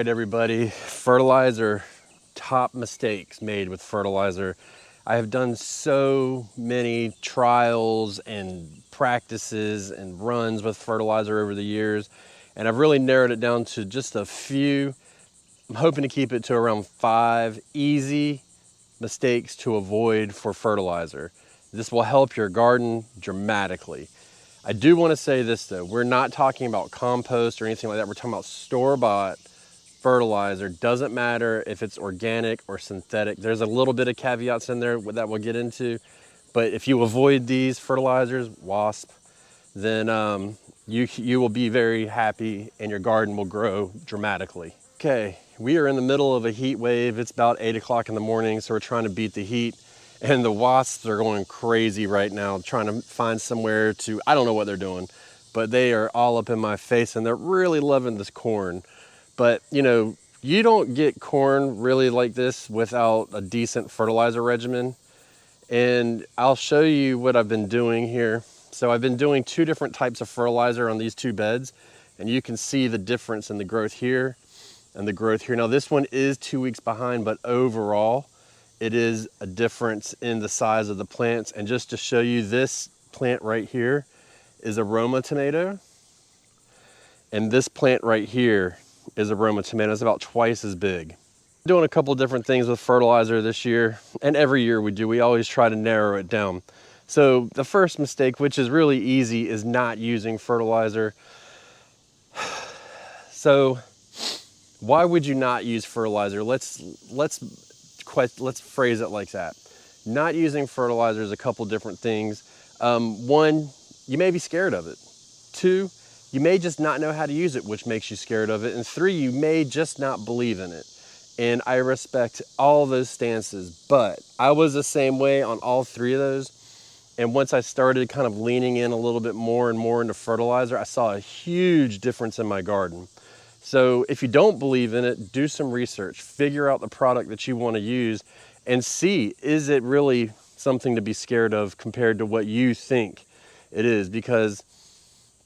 Right, everybody, fertilizer, top mistakes made with fertilizer. I have done so many trials and practices and runs with fertilizer over the years, and I've really narrowed it down to just a few. I'm hoping to keep it to around 5 easy mistakes to avoid for fertilizer. This will help your garden dramatically. I do want to say this though, we're not talking about compost or anything like that. We're talking about store-bought fertilizer. Doesn't matter if it's organic or synthetic. There's a little bit of caveats in there that we'll get into, but if you avoid these fertilizers, wasp, then you will be very happy and your garden will grow dramatically. Okay, we are in the middle of a heat wave. It's about 8 o'clock in the morning, so we're trying to beat the heat, and the wasps are going crazy right now, trying to find somewhere to, I don't know what they're doing, but they are all up in my face and they're really loving this corn. But you know, you don't get corn really like this without a decent fertilizer regimen. And I'll show you what I've been doing here. So I've been doing 2 different types of fertilizer on these 2 beds, and you can see the difference in the growth here and the growth here. Now this one is 2 weeks behind, but overall it is a difference in the size of the plants. And just to show you, this plant right here is a Roma tomato, and this plant right here is a Roma tomato. It's about twice as big. Doing a couple different things with fertilizer this year, and every year we always try to narrow it down. So the first mistake, which is really easy, is not using fertilizer. So why would you not use fertilizer? Let's phrase it like that. Not using fertilizer is a couple different things. 1, you may be scared of it. 2, you may just not know how to use it, which makes you scared of it. And 3, you may just not believe in it. And I respect all those stances, but I was the same way on all 3 of those. And once I started kind of leaning in a little bit more and more into fertilizer, I saw a huge difference in my garden. So if you don't believe in it, do some research, figure out the product that you want to use and see, is it really something to be scared of compared to what you think it is? Because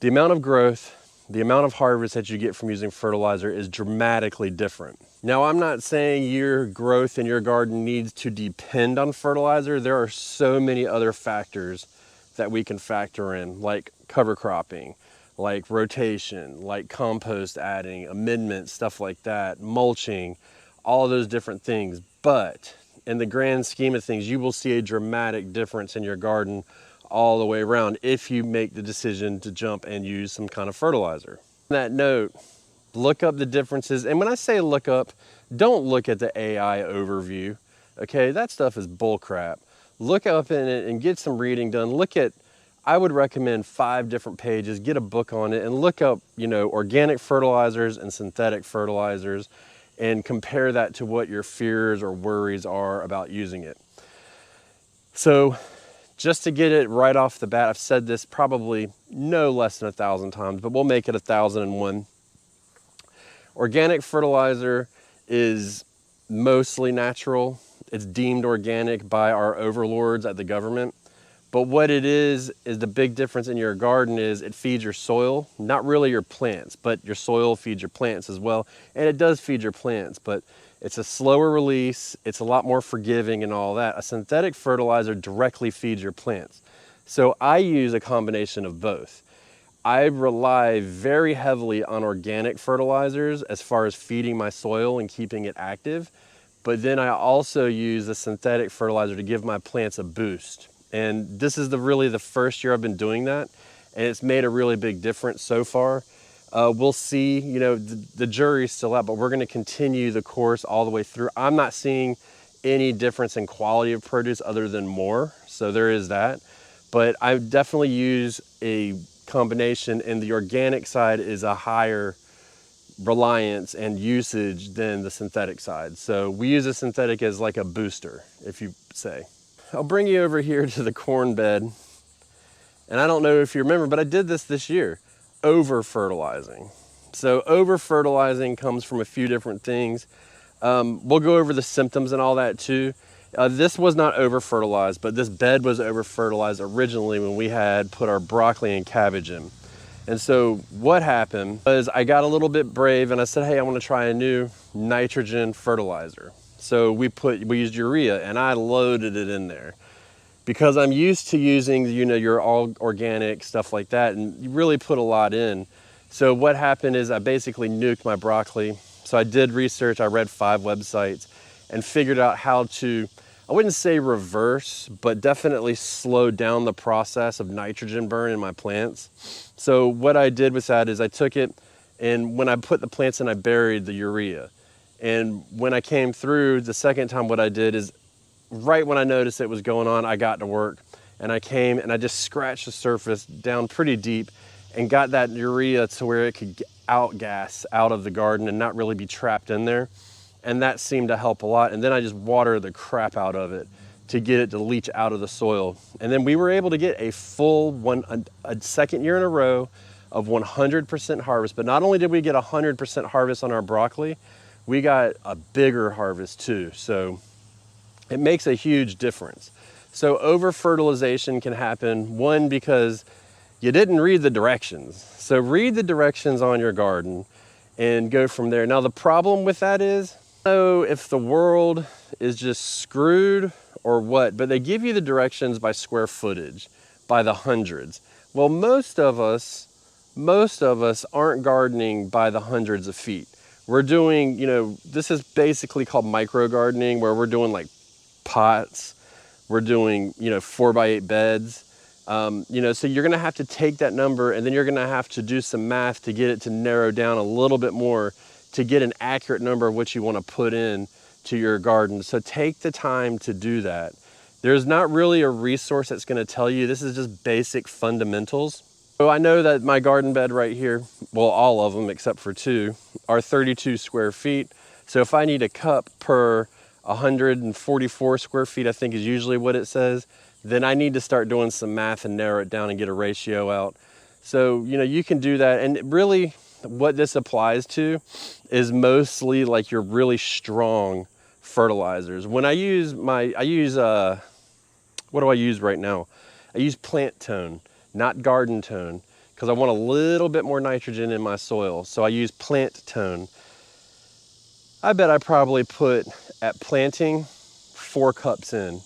the amount of growth, the amount of harvest that you get from using fertilizer is dramatically different. Now, I'm not saying your growth in your garden needs to depend on fertilizer. There are so many other factors that we can factor in, like cover cropping, like rotation, like compost adding, amendments, stuff like that, mulching, all those different things. But in the grand scheme of things, you will see a dramatic difference in your garden all the way around if you make the decision to jump and use some kind of fertilizer. On that note, look up the differences. And when I say look up, don't look at the AI overview. Okay, that stuff is bull crap. Look up in it and get some reading done. I would recommend 5 different pages, get a book on it and look up, you know, organic fertilizers and synthetic fertilizers and compare that to what your fears or worries are about using it. So just to get it right off the bat, I've said this probably no less than 1,000 times, but we'll make it 1,001. Organic fertilizer is mostly natural. It's deemed organic by our overlords at the government. But what it is the big difference in your garden is it feeds your soil, not really your plants, but your soil feeds your plants as well. And it does feed your plants, but it's a slower release. It's a lot more forgiving and all that. A synthetic fertilizer directly feeds your plants. So I use a combination of both. I rely very heavily on organic fertilizers as far as feeding my soil and keeping it active. But then I also use a synthetic fertilizer to give my plants a boost. And this is really the first year I've been doing that. And it's made a really big difference so far. We'll see, you know, the jury's still out, but we're gonna continue the course all the way through. I'm not seeing any difference in quality of produce other than more, so there is that. But I definitely use a combination, and the organic side is a higher reliance and usage than the synthetic side. So we use a synthetic as like a booster, if you say. I'll bring you over here to the corn bed. And I don't know if you remember, but I did this year, over-fertilizing. So over-fertilizing comes from a few different things. We'll go over the symptoms and all that too. This was not over-fertilized, but this bed was over-fertilized originally when we had put our broccoli and cabbage in. And so what happened was I got a little bit brave and I said, hey, I want to try a new nitrogen fertilizer. So we used urea, and I loaded it in there because I'm used to using, your all organic stuff like that, and you really put a lot in. So what happened is I basically nuked my broccoli. So I did research, I read 5 websites and figured out how to, I wouldn't say reverse, but definitely slow down the process of nitrogen burn in my plants. So what I did with that is I took it, and when I put the plants in, I buried the urea. And when I came through the second time, what I did is right when I noticed it was going on, I got to work, and I came and I just scratched the surface down pretty deep and got that urea to where it could outgas out of the garden and not really be trapped in there. And that seemed to help a lot. And then I just watered the crap out of it to get it to leach out of the soil. And then we were able to get a second year in a row of 100% harvest. But not only did we get 100% harvest on our broccoli, we got a bigger harvest too. So it makes a huge difference. So over fertilization can happen, one, because you didn't read the directions. So read the directions on your garden and go from there. Now the problem with that is, I don't know if the world is just screwed or what, but they give you the directions by square footage, by the hundreds. Well, most of us aren't gardening by the hundreds of feet. We're doing, this is basically called micro gardening, where we're doing like pots, we're doing 4x8 beds, so you're gonna have to take that number, and then you're gonna have to do some math to get it to narrow down a little bit more to get an accurate number of what you want to put in to your garden. So take the time to do that. There's not really a resource that's going to tell you. This is just basic fundamentals. So I know that my garden bed right here, well, all of them except for 2, are 32 square feet. So if I need a cup per 144 square feet, I think is usually what it says, then I need to start doing some math and narrow it down and get a ratio out. So, you can do that. And really what this applies to is mostly like your really strong fertilizers. When I use what do I use right now? I use plant tone, not garden tone, because I want a little bit more nitrogen in my soil. So I use plant tone. I bet I probably put at planting 4 cups in,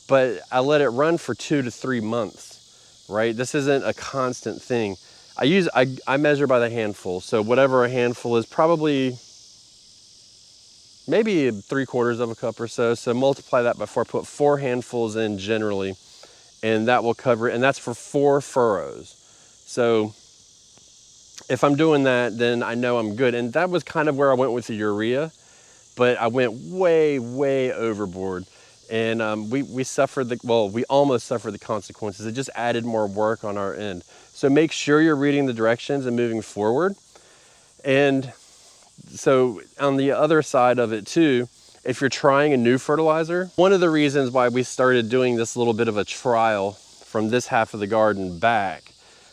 but I let it run for 2 to 3 months, right? This isn't a constant thing. I measure by the handful. So whatever a handful is, probably maybe 3/4 of a cup or so. So multiply that by 4, put 4 handfuls in generally, and that will cover it. And that's for 4 furrows. So if I'm doing that, then I know I'm good. And that was kind of where I went with the urea, but I went way, way overboard. And we almost suffered the consequences. It just added more work on our end. So make sure you're reading the directions and moving forward. And so on the other side of it too, if you're trying a new fertilizer, one of the reasons why we started doing this little bit of a trial from this half of the garden back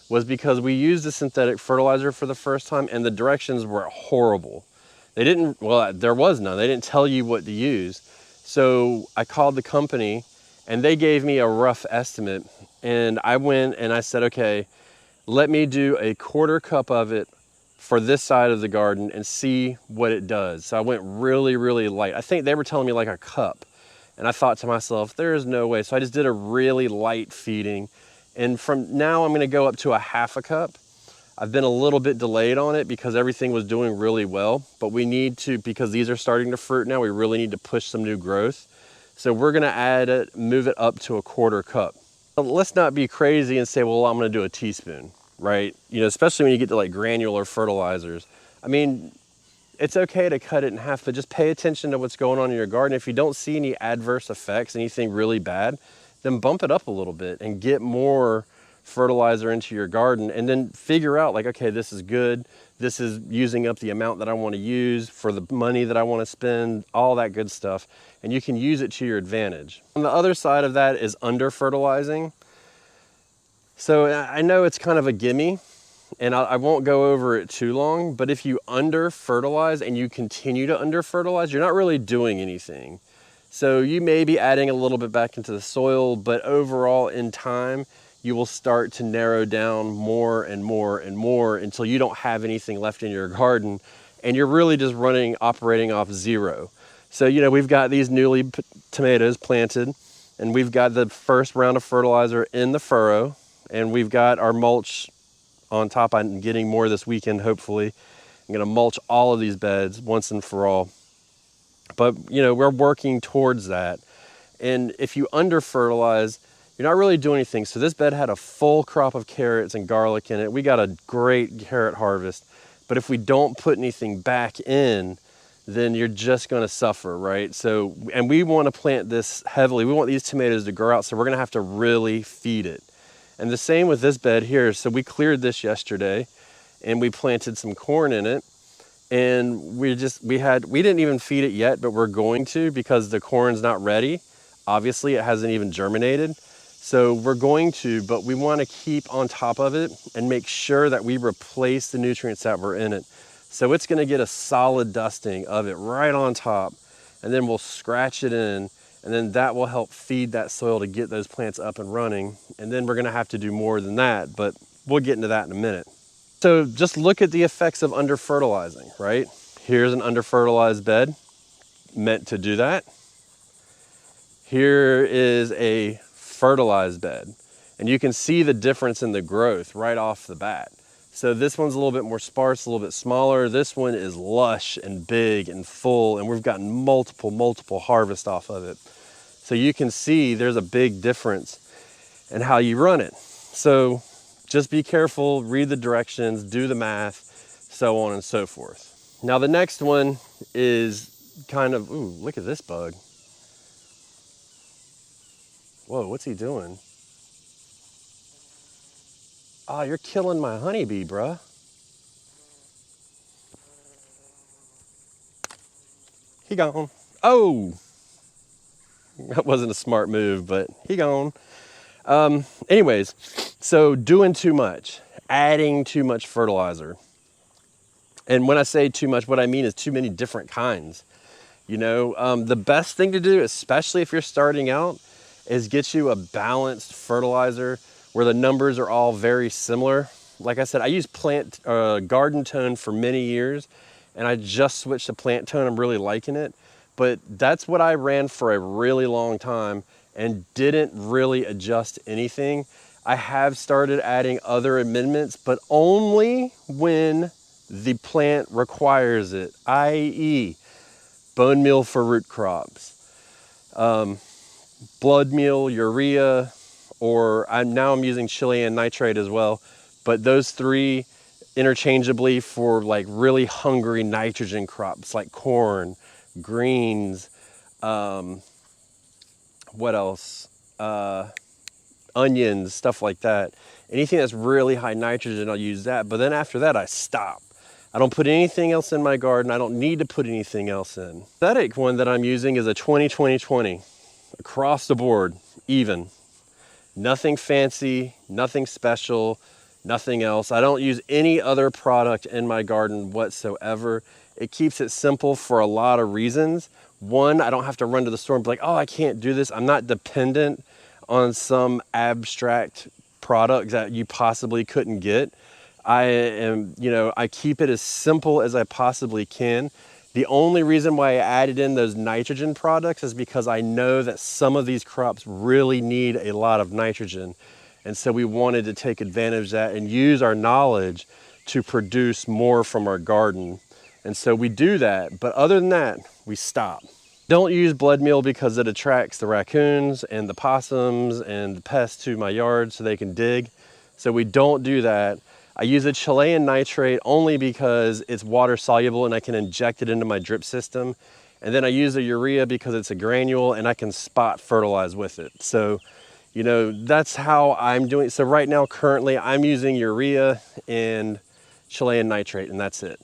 was because we used a synthetic fertilizer for the first time, and the directions were horrible. There was none. They didn't tell you what to use. So I called the company and they gave me a rough estimate, and I went and I said, okay, let me do a 1/4 cup of it for this side of the garden and see what it does. So I went really, really light. I think they were telling me like a cup. And I thought to myself, there is no way. So I just did a really light feeding. And from now I'm gonna go up to a 1/2 cup. I've been a little bit delayed on it because everything was doing really well, but we need to, because these are starting to fruit now, we really need to push some new growth. So we're gonna move it up to a 1/4 cup. But let's not be crazy and say, well, I'm gonna do a teaspoon, right? Especially when you get to like granular fertilizers. I mean, it's okay to cut it in half, but just pay attention to what's going on in your garden. If you don't see any adverse effects, anything really bad, then bump it up a little bit and get more fertilizer into your garden, and then figure out like, okay, this is good. This is using up the amount that I want to use for the money that I want to spend, all that good stuff. And you can use it to your advantage. On the other side of that is under fertilizing. So I know it's kind of a gimme, and I won't go over it too long, but if you under fertilize and you continue to under fertilize, you're not really doing anything. So you may be adding a little bit back into the soil, but overall in time, you will start to narrow down more and more and more until you don't have anything left in your garden and you're really just operating off zero. So, you know, we've got these newly tomatoes planted and we've got the first round of fertilizer in the furrow and we've got our mulch on top. I'm getting more this weekend, hopefully. I'm gonna mulch all of these beds once and for all. But, you know, we're working towards that. And if you under fertilize, you're not really doing anything. So this bed had a full crop of carrots and garlic in it. We got a great carrot harvest. But if we don't put anything back in, then you're just gonna suffer, right? So, and we wanna plant this heavily. We want these tomatoes to grow out, so we're gonna have to really feed it. And the same with this bed here. So we cleared this yesterday and we planted some corn in it. And we didn't even feed it yet, but we're going to because the corn's not ready. Obviously, it hasn't even germinated. So we're going to, but we want to keep on top of it and make sure that we replace the nutrients that were in it. So it's going to get a solid dusting of it right on top. And then we'll scratch it in. And then that will help feed that soil to get those plants up and running. And then we're going to have to do more than that, but we'll get into that in a minute. So just look at the effects of under fertilizing, right? Here's an under fertilized bed meant to do that. Here is a fertilized bed. And you can see the difference in the growth right off the bat. So this one's a little bit more sparse, a little bit smaller. This one is lush and big and full, and we've gotten multiple harvests off of it. So you can see there's a big difference in how you run it. So just be careful, read the directions, do the math, so on and so forth. Now the next one is kind of, ooh, look at this bug. Whoa, what's he doing? Oh, you're killing my honeybee, bruh. He gone. Oh, that wasn't a smart move, but he gone. Anyways, so doing too much, adding too much fertilizer. And when I say too much, what I mean is too many different kinds. You know, the best thing to do, especially if you're starting out, is get you a balanced fertilizer where the numbers are all very similar. Like I said, I used garden tone for many years, and I just switched to plant tone. I'm really liking it. But that's what I ran for a really long time and didn't really adjust anything. I have started adding other amendments, but only when the plant requires it, i.e. bone meal for root crops, blood meal, urea, or I'm using Chilean nitrate as well, but those three interchangeably for like really hungry nitrogen crops like corn, greens, what else? Onions, stuff like that. Anything that's really high nitrogen, I'll use that. But then after that, I stop. I don't put anything else in my garden. I don't need to put anything else in. The synthetic one that I'm using is a 20-20-20. Across the board, even. Nothing fancy, nothing special, nothing else. I don't use any other product in my garden whatsoever. It keeps it simple for a lot of reasons. One, I don't have to run to the store and be like, oh, I can't do this. I'm not dependent on some abstract product that you possibly couldn't get. I keep it as simple as I possibly can. The only reason why I added in those nitrogen products is because I know that some of these crops really need a lot of nitrogen. And so we wanted to take advantage of that and use our knowledge to produce more from our garden. And so we do that, but other than that, we stop. Don't use blood meal because it attracts the raccoons and the possums and the pests to my yard so they can dig. So we don't do that. I use a Chilean nitrate only because it's water soluble and I can inject it into my drip system. And then I use a urea because it's a granule and I can spot fertilize with it. So, you know, that's how I'm doing. So right now, currently, I'm using urea and Chilean nitrate, and that's it.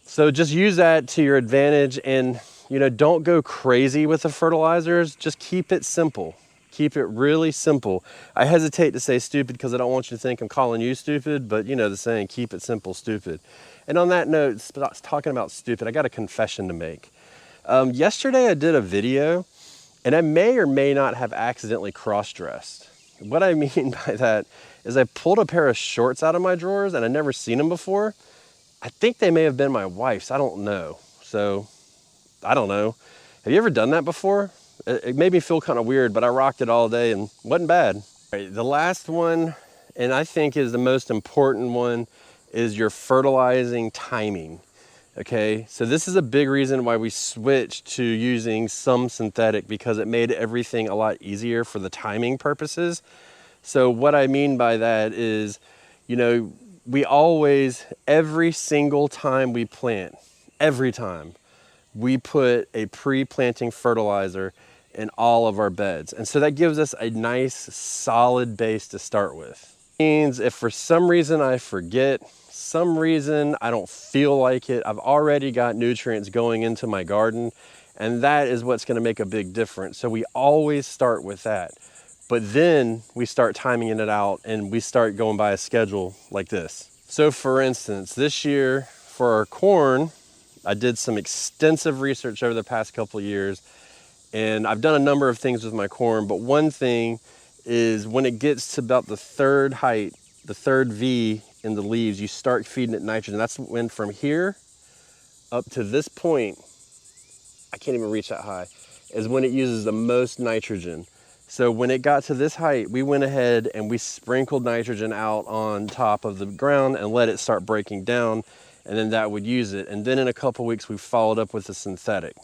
So just use that to your advantage, and you know, don't go crazy with the fertilizers. Just keep it simple. Keep it really simple. I hesitate to say stupid because I don't want you to think I'm calling you stupid, but you know the saying, keep it simple, stupid. And on that note, talking about stupid, I got a confession to make. Yesterday I did a video and I may or may not have accidentally cross-dressed. What I mean by that is I pulled a pair of shorts out of my drawers and I'd never seen them before. I think they may have been my wife's, I don't know. So, I don't know. Have you ever done that before? It made me feel kind of weird, but I rocked it all day and wasn't bad. All right, the last one, and I think is the most important one, is your fertilizing timing. Okay, so this is a big reason why we switched to using some synthetic, because it made everything a lot easier for the timing purposes. So what I mean by that is, you know, we always, every single time we plant, every time, we put a pre-planting fertilizer in all of our beds. And so that gives us a nice solid base to start with. Means if for some reason I forget, some reason I don't feel like it, I've already got nutrients going into my garden, and that is what's going to make a big difference. So we always start with that. But then we start timing it out and we start going by a schedule like this. So for instance, this year for our corn, I did some extensive research over the past couple of years, and I've done a number of things with my corn, but one thing is when it gets to about the third height, the third V in the leaves, you start feeding it nitrogen. That's when from here up to this point, I can't even reach that high, is when it uses the most nitrogen. So when it got to this height, we went ahead and we sprinkled nitrogen out on top of the ground and let it start breaking down, and then that would use it. And then in a couple weeks, we followed up with the synthetic.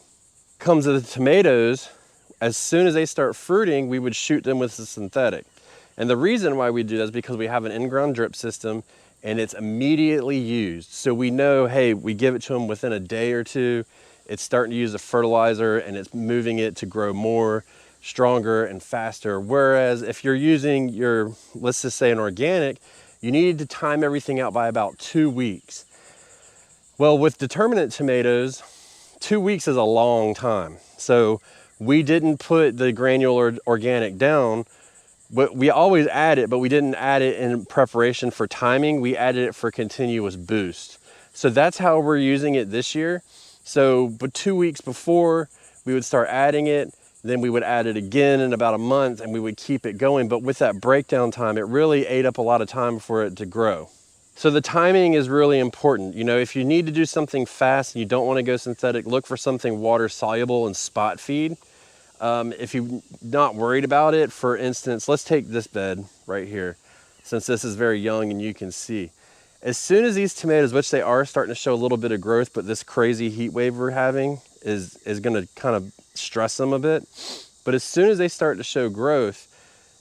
Comes to the tomatoes, as soon as they start fruiting, we would shoot them with the synthetic. And the reason why we do that is because we have an in-ground drip system and it's immediately used. So we know, hey, we give it to them within a day or two, it's starting to use a fertilizer and it's moving it to grow more, stronger and faster. Whereas if you're using your, let's just say an organic, you need to time everything out by about 2 weeks. Well, with determinate tomatoes, 2 weeks is a long time. So we didn't put the granular organic down, but we always add it, but we didn't add it in preparation for timing. We added it for continuous boost. So that's how we're using it this year. So, but 2 weeks before, we would start adding it, then we would add it again in about a month and we would keep it going. But with that breakdown time, it really ate up a lot of time for it to grow. So the timing is really important. You know, if you need to do something fast and you don't want to go synthetic, look for something water soluble and spot feed. If you're not worried about it, for instance, let's take this bed right here, since this is very young and you can see. As soon as these tomatoes, which they are starting to show a little bit of growth, but this crazy heat wave we're having is going to kind of stress them a bit. But as soon as they start to show growth,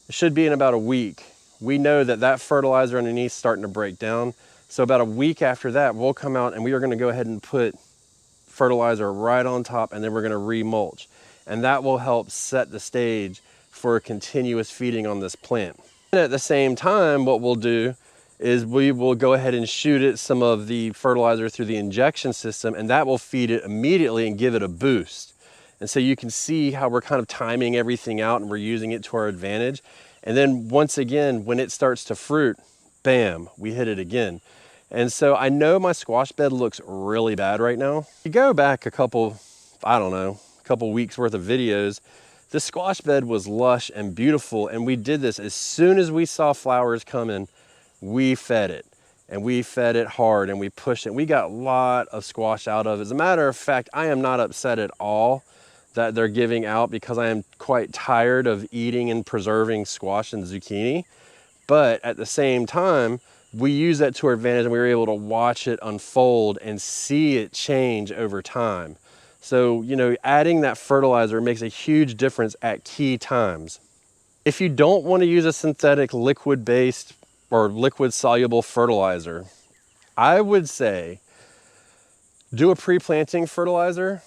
it should be in about a week. We know that that fertilizer underneath is starting to break down. So about a week after that, we'll come out and we are going to go ahead and put fertilizer right on top, and then we're going to remulch. And that will help set the stage for continuous feeding on this plant. And at the same time, what we'll do is we will go ahead and shoot it some of the fertilizer through the injection system, and that will feed it immediately and give it a boost. And so you can see how we're kind of timing everything out and we're using it to our advantage. And then once again, when it starts to fruit, bam, we hit it again. And so I know my squash bed looks really bad right now. You go back a couple, I don't know, a couple weeks worth of videos, the squash bed was lush and beautiful. And we did this as soon as we saw flowers coming, we fed it. And we fed it hard and we pushed it. We got a lot of squash out of it. As a matter of fact, I am not upset at all that they're giving out, because I am quite tired of eating and preserving squash and zucchini. But at the same time, we use that to our advantage and we were able to watch it unfold and see it change over time. So, you know, adding that fertilizer makes a huge difference at key times. If you don't want to use a synthetic liquid-based or liquid-soluble fertilizer, I would say do a pre-planting fertilizer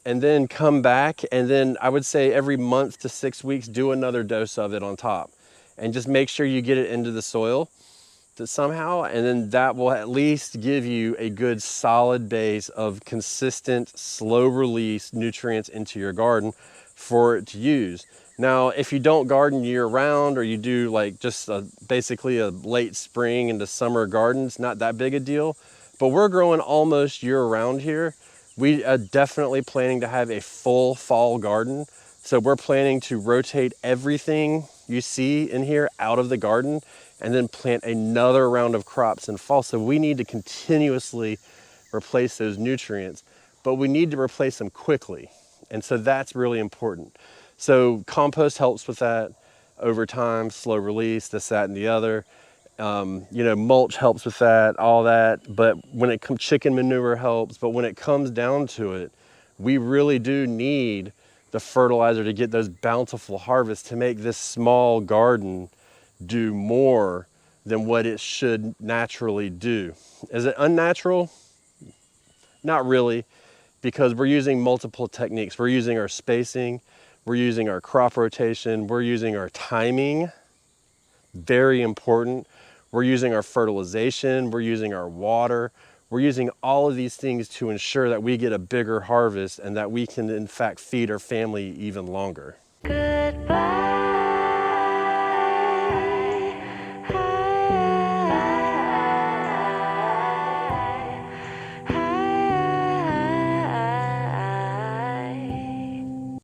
and then come back, and then I would say every month to 6 weeks, do another dose of it on top. And just make sure you get it into the soil somehow, and then that will at least give you a good solid base of consistent, slow release nutrients into your garden for it to use. Now, if you don't garden year round, or you do like just basically a late spring into summer garden, it's not that big a deal. But we're growing almost year round here. We are definitely planning to have a full fall garden. So we're planning to rotate everything you see in here out of the garden and then plant another round of crops in fall. So we need to continuously replace those nutrients, but we need to replace them quickly. And so that's really important. So compost helps with that over time, slow release, this, that, and the other. You know, mulch helps with that, all that. But when it comes, chicken manure helps. But when it comes down to it, we really do need the fertilizer to get those bountiful harvests to make this small garden do more than what it should naturally do. Is it unnatural? Not really, because we're using multiple techniques. We're using our spacing, we're using our crop rotation, we're using our timing, very important. We're using our fertilization, we're using our water, we're using all of these things to ensure that we get a bigger harvest and that we can in fact feed our family even longer. Goodbye.